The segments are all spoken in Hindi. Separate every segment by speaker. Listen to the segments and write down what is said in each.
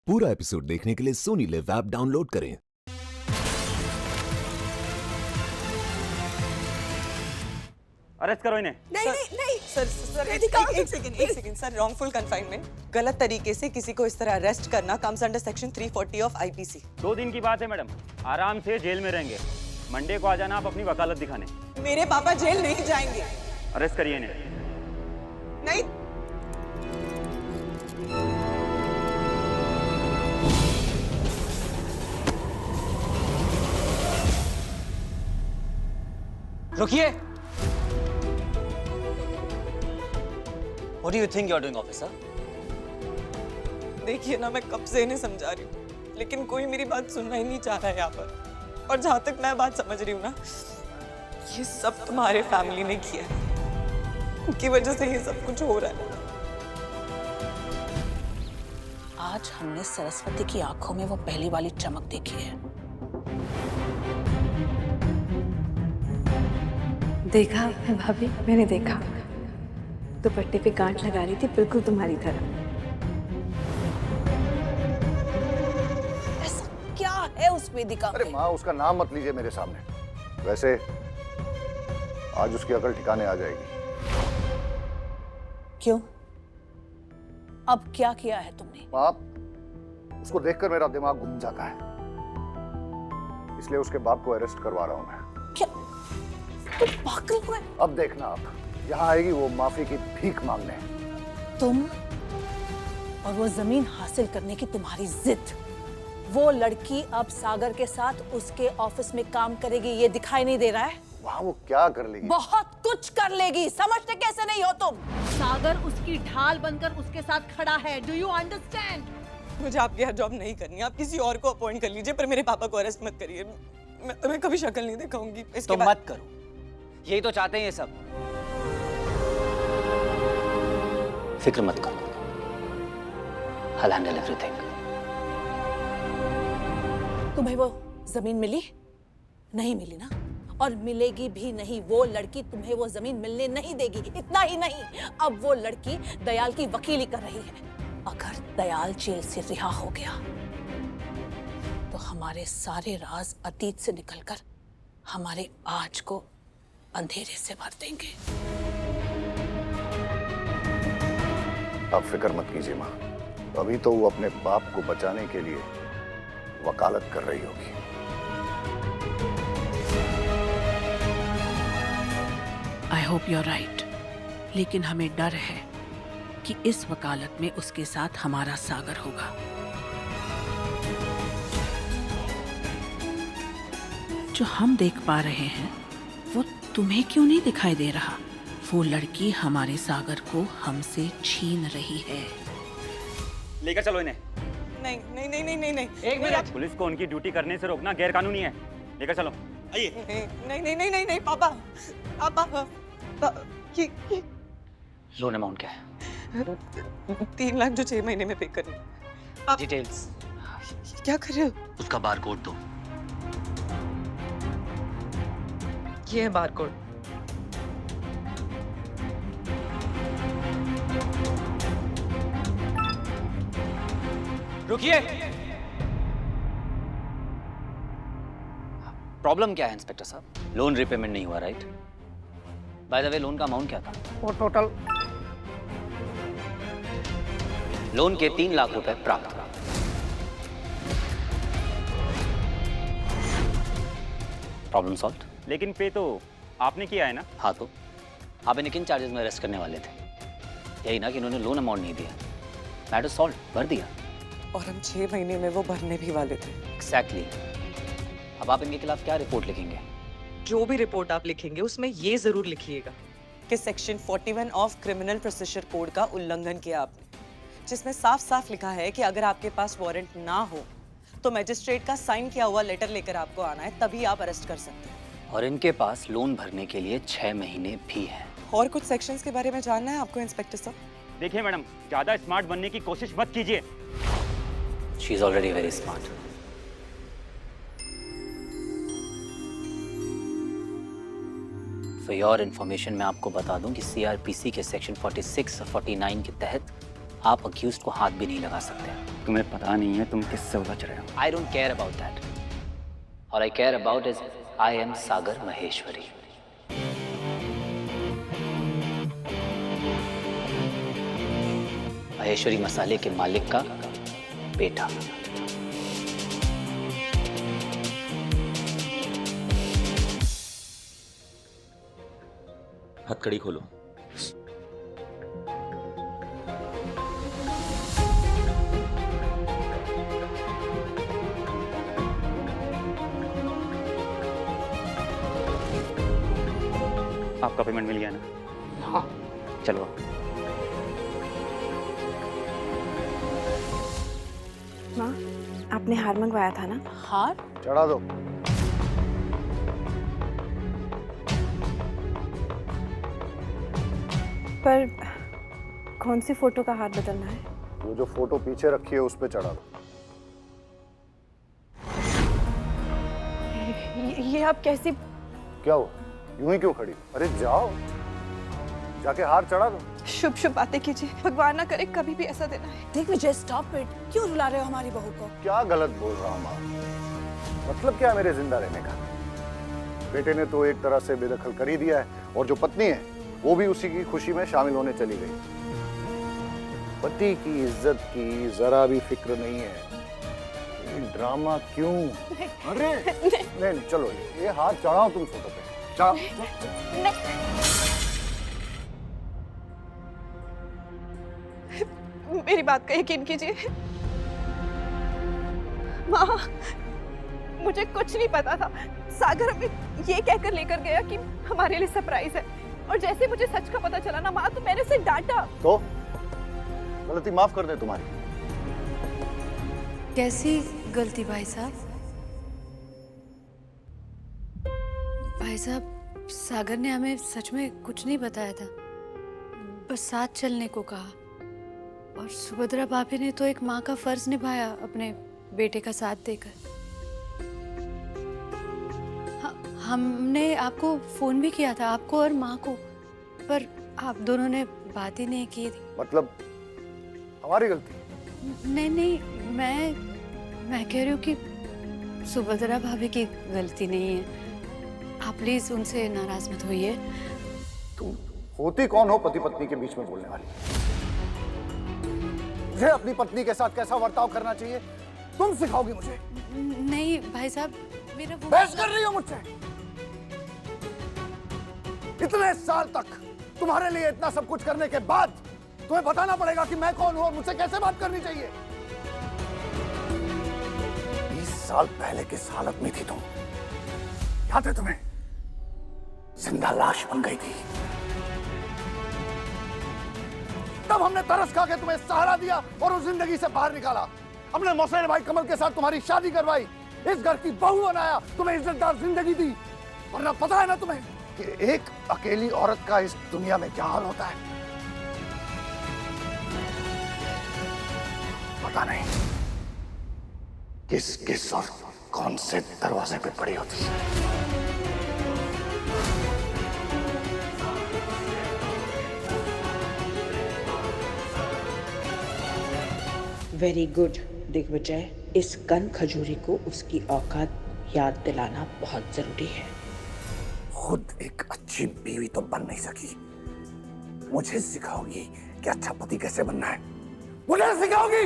Speaker 1: पूरा एपिसोड देखने के लिए सोनी लिव ऐप डाउनलोड करें।
Speaker 2: अरेस्ट करो इन्हें।
Speaker 3: नहीं सर एक सेकंड सर, रॉन्गफुल कन्फाइनमेंट, गलत तरीके से किसी को इस तरह अरेस्ट करना comes under section 340 of IPC.
Speaker 2: 2 दिन की बात है मैडम, आराम से जेल में रहेंगे। मंडे को आ जाना आप अपनी वकालत दिखाने।
Speaker 3: मेरे पापा जेल नहीं जाएंगे।
Speaker 2: अरेस्ट करिए इन्हें।
Speaker 3: नहीं,
Speaker 4: रुकिए। What do you think you're doing, officer?
Speaker 3: देखिए ना, मैं कब से इन्हें समझा रही हूँ, लेकिन कोई मेरी बात सुनना ही नहीं चाह रहा है यहाँ पर। और जहाँ तक मैं बात समझ रही हूँ ना, ये सब तुम्हारे फैमिली ने किया है, उनकी वजह से ये सब कुछ हो रहा है।
Speaker 5: आज हमने सरस्वती की आंखों में वो पहली वाली चमक देखी है।
Speaker 6: देखा है भाभी, मैंने देखा। दुपट्टे पे गांठ लगा रही थी, बिल्कुल तुम्हारी तरह।
Speaker 5: ऐसा क्या है उस वेदिका में?
Speaker 7: अरे माँ, उसका नाम मत लीजिए मेरे सामने। वैसे आज उसकी अकल ठिकाने आ जाएगी।
Speaker 5: क्यों? अब क्या किया है तुमने?
Speaker 7: माँ, उसको देखकर मेरा दिमाग घूम जाता है, इसलिए उसके बाप को अरेस्ट करवा रहा हूँ मैं।
Speaker 5: क्या तुम पागल हुए?
Speaker 7: अब देखना, आप यहाँ आएगी वो माफी की भीख मांगने।
Speaker 5: तुम और वो जमीन हासिल करने की तुम्हारी जिद, वो लड़की अब सागर के साथ उसके ऑफिस में काम करेगी, ये दिखाई नहीं दे रहा है?
Speaker 7: वहाँ वो क्या कर लेगी?
Speaker 5: बहुत कुछ कर लेगी। समझते कैसे नहीं हो तुम?
Speaker 8: सागर उसकी ढाल बनकर उसके साथ खड़ा है। Do you understand?
Speaker 3: मुझे आपकी यहाँ जॉब नहीं करनी है, आप किसी और को अपॉइंट कर लीजिए, पर मेरे पापा को अरेस्ट मत करिए। मैं तुम्हें कभी शक्ल नहीं दिखाऊंगी।
Speaker 4: तो मत करो, यही तो चाहते हैं ये सब। फिक्र मत करो, I'll handle everything।
Speaker 5: तुम्हें वो जमीन मिली? नहीं मिली ना, और मिलेगी भी नहीं। वो लड़की तुम्हें वो जमीन मिलने नहीं देगी। इतना ही नहीं, अब वो लड़की दयाल की वकीली कर रही है। अगर दयाल जेल से रिहा हो गया तो हमारे सारे राज अतीत से निकलकर हमारे आज को अंधेरे से भर देंगे।
Speaker 7: आप फिक्र मत कीजिए माँ, अभी तो वो अपने बाप को बचाने के लिए वकालत कर रही होगी।
Speaker 5: I hope you are right, लेकिन हमें डर है कि इस वकालत में उसके साथ हमारा सागर होगा। जो हम देख पा रहे हैं वो तुम्हें क्यों नहीं दिखाई दे रहा? वो लड़की हमारे सागर को हमसे छीन रही है।
Speaker 2: लेकर चलो इन्हें।
Speaker 3: नहीं नहीं नहीं नहीं नहीं नहीं,
Speaker 2: एक मिनट। पुलिस को उनकी ड्यूटी करने से रोकना गैर कानूनी है। लेकर चलो। आइए।
Speaker 3: नहीं नहीं नहीं नहीं नहीं पापा, ये
Speaker 4: लोन अमाउंट क्या है?
Speaker 3: 3 लाख जो 6 महीने में पे करनी। आप
Speaker 4: डिटेल्स।
Speaker 3: क्या कर रहे हो?
Speaker 4: उसका बार कोड दो।
Speaker 3: ये है बार कोड।
Speaker 4: रुकिए। प्रॉब्लम क्या है इंस्पेक्टर साहब? लोन रिपेमेंट नहीं हुआ, right? By the way, loan का अमाउंट क्या था?
Speaker 7: वो टोटल
Speaker 4: लोन के 3 लाख रुपए प्राप्त। Problem solve.
Speaker 2: लेकिन पे तो आपने किया है ना?
Speaker 4: हाँ, तो आप इन्हें किन चार्जेस में अरेस्ट करने वाले थे? यही ना कि इन्होंने लोन अमाउंट नहीं दिया। मैटर सॉल्व, भर दिया।
Speaker 3: और हम 6 महीने में वो भरने भी वाले थे।
Speaker 4: एग्जैक्टली। अब आप इनके खिलाफ क्या रिपोर्ट लिखेंगे?
Speaker 3: जो भी रिपोर्ट आप लिखेंगे उसमें ये जरूर लिखिएगा कि section 41 of criminal procedure code का उल्लंघन किया आपने, जिसमें साफ साफ लिखा है कि अगर आपके पास वारंट ना हो तो मजिस्ट्रेट का साइन किया हुआ लेटर लेकर आपको आना है, तभी आप अरेस्ट कर सकते हैं।
Speaker 4: और इनके पास लोन भरने के लिए 6 महीने भी हैं।
Speaker 3: और कुछ सेक्शंस के बारे में जानना है आपको इंस्पेक्टर साहब?
Speaker 2: देखिए मैडम, ज्यादा स्मार्ट बनने की कोशिश मत कीजिए।
Speaker 4: She is already very smart. For your information मैं आपको बता दूं कि सीआरपीसी के सेक्शन 46 और 49 के तहत आप अक्यूज्ड को हाथ भी नहीं लगा सकते।
Speaker 2: तुम्हें पता नहीं है तुम किससे उलझ रहे हो।
Speaker 4: I don't care about that. All I care about is I am सागर महेश्वरी। महेश्वरी मसाले के मालिक का बेटा।
Speaker 9: हथकड़ी खोलो।
Speaker 2: आपका पेमेंट मिल गया ना?
Speaker 4: हाँ।
Speaker 2: चलो।
Speaker 6: माँ, आपने हार मंगवाया था ना?
Speaker 5: हार?
Speaker 7: चढ़ा दो।
Speaker 6: पर कौन सी फोटो का हार बदलना है?
Speaker 7: वो जो फोटो पीछे रखी है उस पे चढ़ा दो।
Speaker 6: ये आप कैसी?
Speaker 7: क्या हुआ? यूं ही क्यों खड़ी? अरे जाओ, जाके हार चढ़ा दो।
Speaker 6: शुभ शुभ बातें कीजिए, भगवान ना करे कभी भी ऐसा देना है।
Speaker 5: देख विजय, स्टॉप इट। क्यों रुला रहे हो हमारी बहू को?
Speaker 7: क्या गलत बोल रहा हूँ माँ? मतलब क्या है मेरे जिंदा रहने का? बेटे ने तो एक तरह से बेदखल कर ही दिया है, और जो पत्नी है वो भी उसी की खुशी में शामिल होने चली गई। पति की इज्जत की जरा भी फिक्र नहीं है। ये ड्रामा क्यों? अरे नहीं, चलो ये हाथ चढ़ाओ तुम फोटो पे।
Speaker 6: मेरी बात का यकीन कीजिए माँ, मुझे कुछ नहीं पता था। सागर हमें ये कहकर लेकर गया कि हमारे लिए सरप्राइज है, और जैसे मुझे सच का पता चला ना माँ, तो मैंने उसे डांटा।
Speaker 7: तो गलती माफ कर दे तुम्हारी।
Speaker 10: कैसी गलती भाई साहब? भाई साहब, सागर ने हमें सच में कुछ नहीं बताया था, बस साथ चलने को कहा। और सुभद्रा भाभी ने तो एक माँ का फर्ज निभाया अपने बेटे का साथ देकर। हमने आपको फोन भी किया था, आपको और माँ को, पर आप दोनों ने बात ही नहीं की थी।
Speaker 7: मतलब हमारी गलती?
Speaker 10: नहीं नहीं, मैं कह रही हूँ कि सुभद्रा भाभी की गलती नहीं है। आप प्लीज उनसे नाराज मत होइए।
Speaker 7: तुम होती कौन हो पति पत्नी के बीच में बोलने वाली? मुझे अपनी पत्नी के साथ कैसा बर्ताव करना चाहिए तुम सिखाओगी मुझे?
Speaker 10: नहीं भाई साहब, मेरा
Speaker 7: बहस कर रही हो मुझसे? इतने साल तक तुम्हारे लिए इतना सब कुछ करने के बाद तुम्हें बताना पड़ेगा कि मैं कौन हूं और मुझसे कैसे बात करनी चाहिए। 20 साल पहले किस हालत में थी तुम, याद है तुम्हें? जिंदा लाश बन गई थी। तब हमने तरस खा के तुम्हें सहारा दिया और उस जिंदगी से बाहर निकाला। हमने मोहसिन भाई कमल के साथ तुम्हारी शादी करवाई, इस घर की बहू बनाया, तुम्हें इज्जतदार जिंदगी दी। वरना पता है ना तुम्हें कि एक अकेली औरत का इस दुनिया में क्या हाल होता है? पता नहीं किस किस और कौन से दरवाजे पे पड़ी होती है।
Speaker 3: वेरी गुड दिग्विजय, इस कन खजूरी को उसकी औकात याद दिलाना बहुत जरूरी है।
Speaker 7: खुद एक अच्छी बीवी तो बन नहीं सकी, मुझे सिखाओगी कि अच्छा पति कैसे बनना है? मुझे सिखाओगी?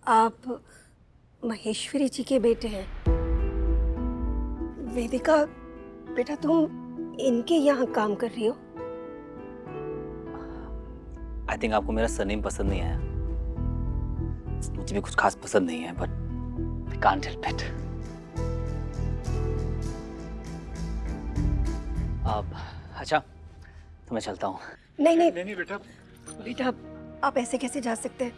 Speaker 11: आप महेश्वरी जी के बेटे हैं? वेदिका बेटा, तुम इनके यहाँ काम कर रही हो?
Speaker 4: आई थिंक आपको मेरा सरनेम पसंद नहीं आया। मुझे भी कुछ खास पसंद नहीं है, but I can't help it. अब अच्छा, तो मैं चलता हूँ।
Speaker 11: नहीं नहीं नहीं बेटा, बेटा आप ऐसे कैसे जा सकते हैं?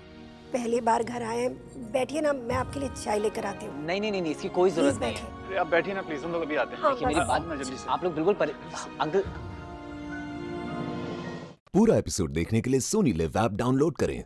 Speaker 11: पहली बार घर आए, बैठिए ना, मैं आपके लिए चाय लेकर आती हूँ।
Speaker 4: नहीं नहीं नहीं, इसकी कोई जरूरत नहीं है।
Speaker 9: आप बैठिए ना प्लीज, हम लोग अभी आते हैं।
Speaker 4: देखिए मेरी बात, आप लोग बिल्कुल अंकल।
Speaker 1: पूरा एपिसोड देखने के लिए सोनी लिव ऐप डाउनलोड करें।